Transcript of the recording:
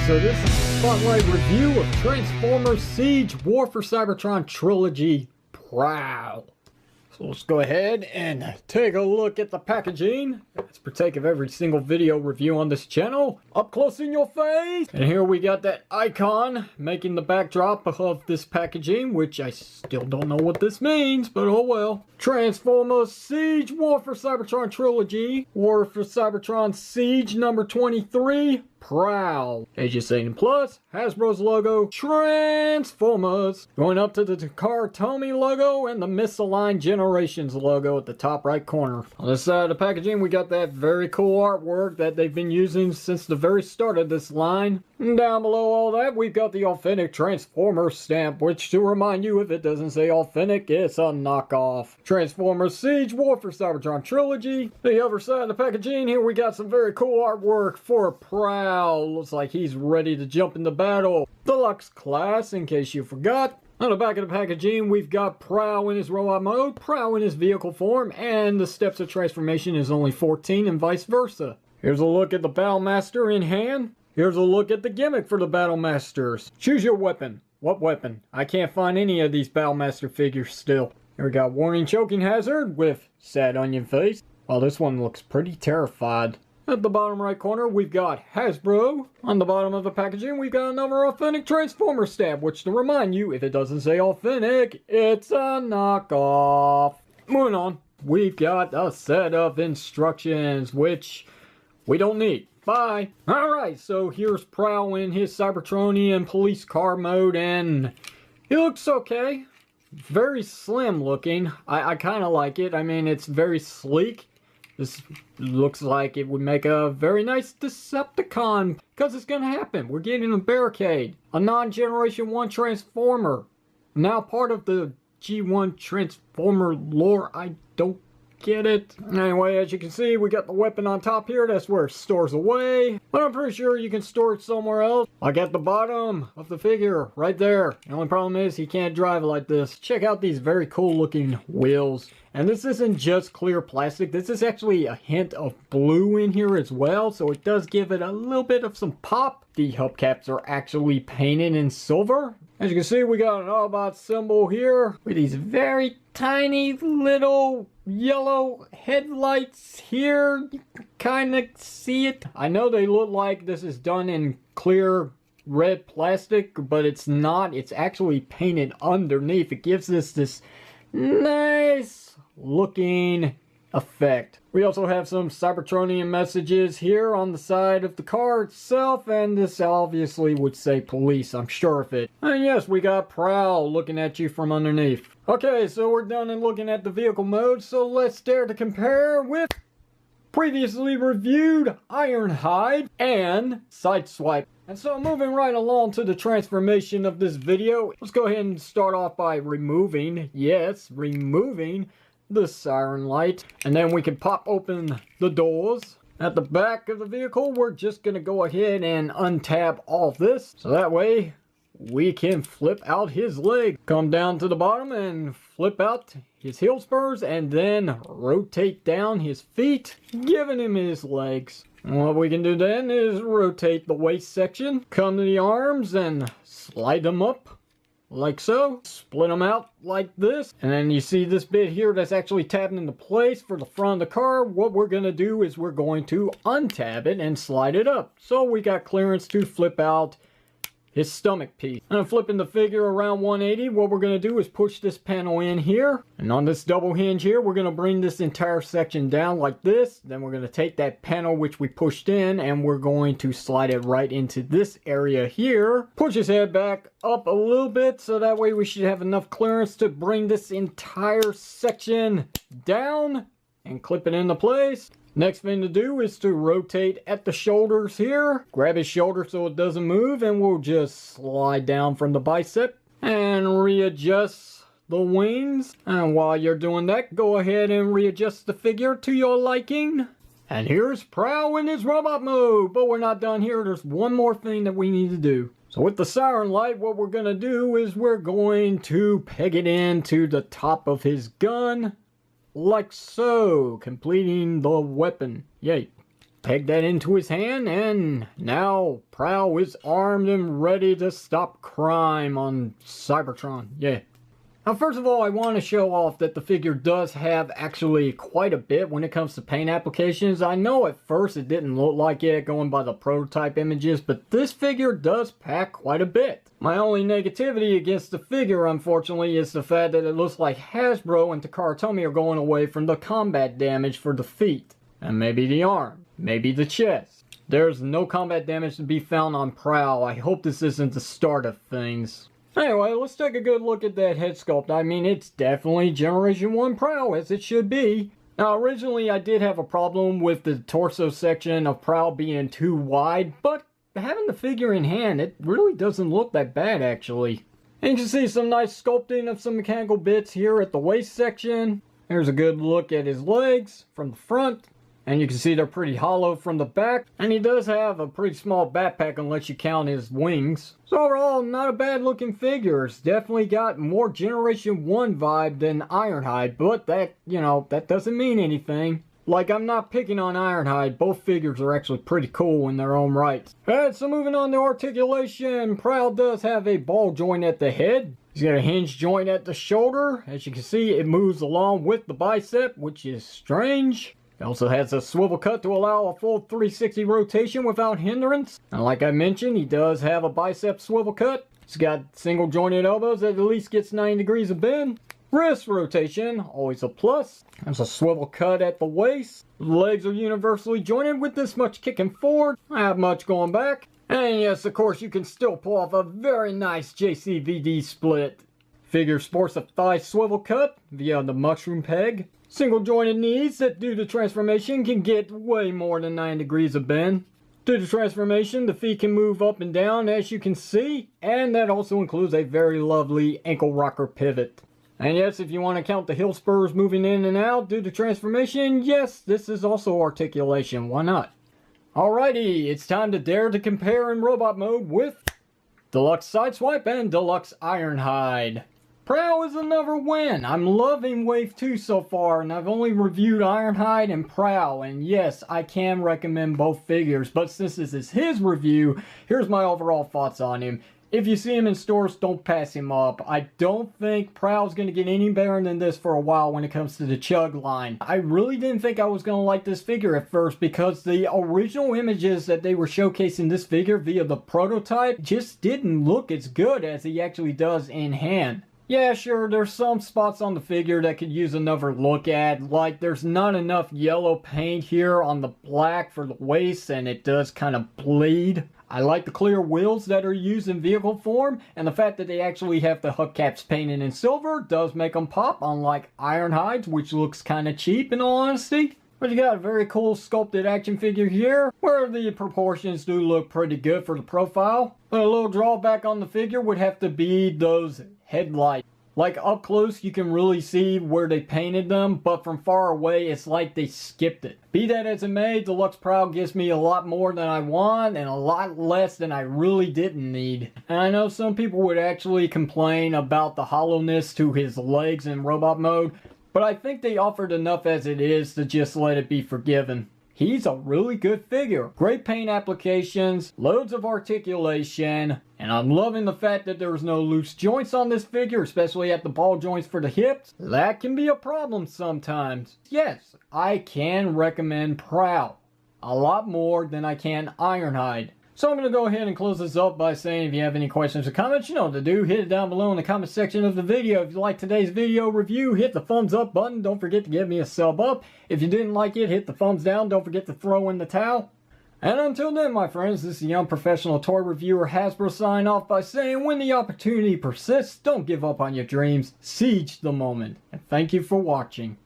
So this is a spotlight review of Transformers Siege War for Cybertron Trilogy Prowl. So let's go ahead and take a look at the packaging. As partake of every single video review on this channel, up close in your face. And here we got that icon making the backdrop of this packaging, which I still don't know what this means, but oh well. Transformers Siege War for Cybertron Trilogy, War for Cybertron Siege number 23, Prowl. Ages 18 plus, Hasbro's logo, Transformers. Going up to the Takara logo and the Misaligned Generations logo at the top right corner. On this side of the packaging, we got that very cool artwork that they've been using since the very start of this line. And down below all that, we've got the authentic Transformers stamp, which, to remind you, if it doesn't say authentic, it's a knockoff. Transformers Siege War for Cybertron Trilogy. The other side of the packaging, here we got some very cool artwork for Prowl. Looks like he's ready to jump into battle. Deluxe class, in case you forgot. On the back of the packaging, we've got Prowl in his robot mode, Prowl in his vehicle form, and the steps of transformation is only 14 and vice versa. Here's a look at the Battlemaster in hand. Here's a look at the gimmick for the Battlemasters. Choose your weapon. What weapon? I can't find any of these Battlemaster figures still. Here we got Warning Choking Hazard with Sad Onion Face. Well, this one looks pretty terrified. At the bottom right corner, we've got Hasbro. On the bottom of the packaging, we've got another authentic Transformer stamp, which, to remind you, if it doesn't say authentic, it's a knockoff. Moving on, we've got a set of instructions, which we don't need. Bye. Alright, so here's Prowl in his Cybertronian police car mode, and he looks okay. Very slim looking. I kind of like it. I mean, it's very sleek. This looks like it would make a very nice Decepticon, because it's going to happen. We're getting a barricade. A non-Generation 1 Transformer. Now part of the G1 Transformer lore. I don't get it. Anyway, as you can see, we got the weapon on top here. That's where it stores away. But I'm pretty sure you can store it somewhere else. Like at the bottom of the figure, right there. The only problem is he can't drive it like this. Check out these very cool looking wheels. And this isn't just clear plastic. This is actually a hint of blue in here as well. So it does give it a little bit of some pop. The hubcaps are actually painted in silver. As you can see, we got an Autobot symbol here with these very tiny little yellow headlights here. You can kind of see it. I know they look like this is done in clear red plastic, but it's not. It's actually painted underneath. It gives us this nice looking effect. We also have some Cybertronian messages here on the side of the car itself, and this obviously would say police, I'm sure of it. And yes, we got Prowl looking at you from underneath. Okay, so we're done in looking at the vehicle mode, so let's dare to compare with previously reviewed Ironhide and Sideswipe. And so moving right along to the transformation of this video, let's go ahead and start off by removing the siren light, and then we can pop open the doors. At the back of the vehicle, we're just gonna go ahead and untab all this, so that way we can flip out his leg. Come down to the bottom and flip out his heel spurs, and then rotate down his feet, giving him his legs. And what we can do then is rotate the waist section, come to the arms and slide them up like so, split them out like this, and then you see this bit here that's actually tabbed into place for the front of the car. What we're going to do is we're going to untab it and slide it up, so we got clearance to flip out his stomach piece. And I'm flipping the figure around 180. What we're going to do is push this panel in here, and on this double hinge here, we're going to bring this entire section down like this. Then we're going to take that panel which we pushed in, and we're going to slide it right into this area here. Push his head back up a little bit, so that way we should have enough clearance to bring this entire section down and clip it into place. Next thing to do is to rotate at the shoulders here. Grab his shoulder so it doesn't move, and we'll just slide down from the bicep and readjust the wings. And while you're doing that, go ahead and readjust the figure to your liking. And here's Prowl in his robot mode. But we're not done here. There's one more thing that we need to do. So with the siren light, what we're going to do is we're going to peg it into the top of his gun. Like so, completing the weapon. Yay. peg that into his hand, and now Prowl is armed and ready to stop crime on Cybertron. Yeah. Now, first of all, I want to show off that the figure does have actually quite a bit when it comes to paint applications. I know at first it didn't look like it going by the prototype images, but this figure does pack quite a bit. My only negativity against the figure, unfortunately, is the fact that it looks like Hasbro and Takara Tomy are going away from the combat damage for the feet. And maybe the arm, maybe the chest. There's no combat damage to be found on Prowl. I hope this isn't the start of things. Anyway, let's take a good look at that head sculpt. I mean, it's definitely Generation 1 Prowl, as it should be. Now, originally I did have a problem with the torso section of Prowl being too wide, but having the figure in hand, it really doesn't look that bad, actually. And you can see some nice sculpting of some mechanical bits here at the waist section. Here's a good look at his legs from the front. And you can see they're pretty hollow from the back. And he does have a pretty small backpack unless you count his wings. So overall, not a bad looking figure. It's definitely got more Generation 1 vibe than Ironhide. But that, that doesn't mean anything. Like, I'm not picking on Ironhide. Both figures are actually pretty cool in their own right. Alright, so moving on to articulation. Prowl does have a ball joint at the head. He's got a hinge joint at the shoulder. As you can see, it moves along with the bicep, which is strange. It also has a swivel cut to allow a full 360 rotation without hindrance. And like I mentioned, he does have a bicep swivel cut. He's got single jointed elbows that at least gets 90 degrees of bend. Wrist rotation, always a plus. There's a swivel cut at the waist. The legs are universally jointed with this much kicking forward. Not much going back. And yes, of course, you can still pull off a very nice JCVD split. Figure sports a thigh swivel cut via the mushroom peg. Single jointed knees that due to transformation can get way more than 9 degrees of bend. Due to transformation, the feet can move up and down as you can see, and that also includes a very lovely ankle rocker pivot. And yes, if you want to count the heel spurs moving in and out due to transformation, yes, this is also articulation, why not? Alrighty, it's time to dare to compare in robot mode with Deluxe Sideswipe and Deluxe Ironhide. Prowl is another win. I'm loving Wave 2 so far, and I've only reviewed Ironhide and Prowl, and yes, I can recommend both figures, but since this is his review, here's my overall thoughts on him. If you see him in stores, don't pass him up. I don't think Prowl's going to get any better than this for a while when it comes to the Chug line. I really didn't think I was going to like this figure at first because the original images that they were showcasing this figure via the prototype just didn't look as good as he actually does in hand. Yeah, sure, there's some spots on the figure that could use another look at, like there's not enough yellow paint here on the black for the waist and it does kind of bleed. I like the clear wheels that are used in vehicle form, and the fact that they actually have the hubcaps painted in silver does make them pop, unlike Ironhide's, which looks kind of cheap in all honesty. But you got a very cool sculpted action figure here, where the proportions do look pretty good for the profile. But a little drawback on the figure would have to be those headlights. Like up close you can really see where they painted them, but from far away it's like they skipped it. Be that as it may, Deluxe Prowl gives me a lot more than I want and a lot less than I really didn't need. And I know some people would actually complain about the hollowness to his legs in robot mode, but I think they offered enough as it is to just let it be forgiven. He's a really good figure. Great paint applications, loads of articulation, and I'm loving the fact that there's no loose joints on this figure, especially at the ball joints for the hips. That can be a problem sometimes. Yes, I can recommend Prowl a lot more than I can Ironhide. So I'm going to go ahead and close this up by saying if you have any questions or comments, you know what to do. Hit it down below in the comment section of the video. If you like today's video review, hit the thumbs up button. Don't forget to give me a sub up. If you didn't like it, hit the thumbs down. Don't forget to throw in the towel. And until then, my friends, this is the unprofessional toy reviewer Hasbro sign off by saying when the opportunity persists, don't give up on your dreams. Siege the moment. And thank you for watching.